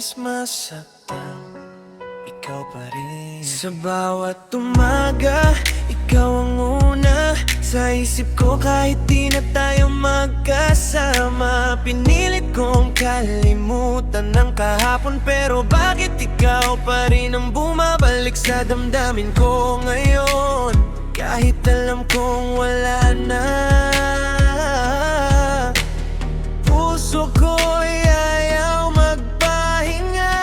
beses masaktan, ikaw pa rin. Sa bawat umaga, ikaw ang una sa isip ko kahit di na tayo magkasama. Pinilit kong kalimutan ng kahapon, pero bakit ikaw pa rin ang bumabalik sa damdamin ko ngayon? Kahit alam kong wala na, puso ko'y ayaw magpahinga.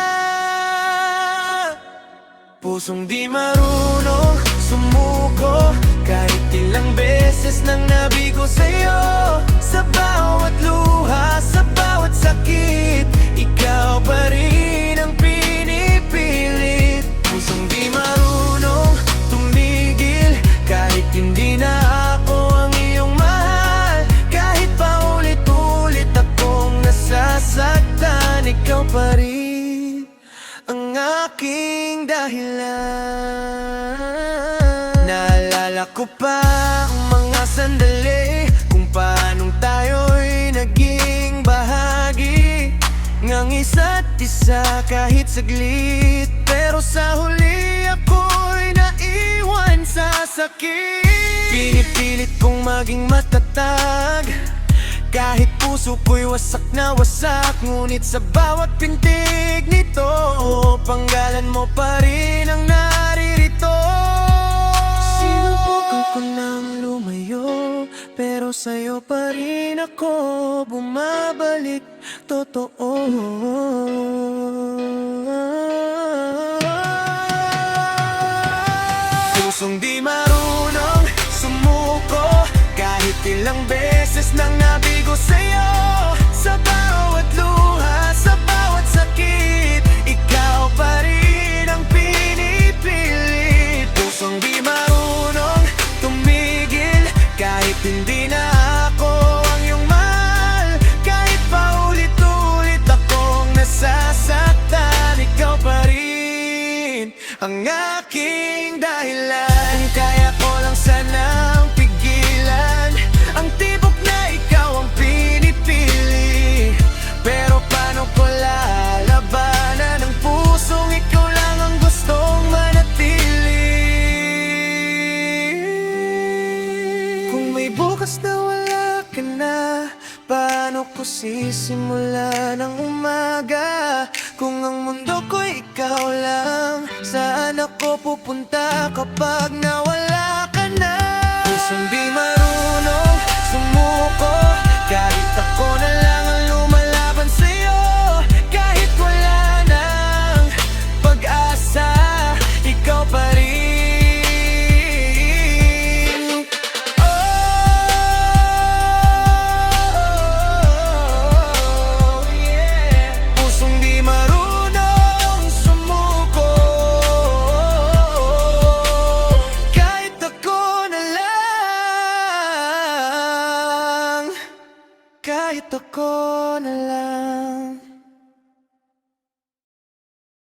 Pusong di marunong sumuko, kahit ilang beses nang nabigo sa'yo. Sa bawat luha, sa bawat sakit, ikaw pa rin ang pinipilit. Pusong di marunong tumigil, kahit hindi na ako ang iyong mahal. Kahit paulit-ulit akong nasasaktan, ikaw pa rin ang aking dahilan. Naalala ko pa ang mga sandali kung paanong tayo'y naging bahagi ngang isa't isa kahit saglit. Pero sa huli ako'y naiwan sa sakit. Pinipilit kong maging matatag, kahit puso ko'y wasak na wasak. Ngunit sa bawat pintig nito, panggalan mo pa rin ang naririto. Sinubukan ko nang lumayo, pero sa'yo pa rin ako bumabalik. Totoo. Pusong di marunong sumuko, kahit ilang beses nang nabigo sa'yo. Sa bawat luha, sa bawat sakit, ikaw pa rin ang pinipilit. Pusong di marunong tumigil, kahit hindi na ako ang iyong mahal. Kahit paulit-ulit akong nasasaktan, ikaw pa rin ang aking dahilan. Kaya ko lang sanang pigilan ang tibok na ikaw ang pinipili, pero paano ko lalabanan ang pusong ikaw lang ang gustong manatili? Kung may bukas na wala ka na, paano ko sisimulan ang umaga? Kung ang mundo ko'y ikaw lang, saan ako pupunta kapag nawala ka na? Pusong di marunong sumuko, kahit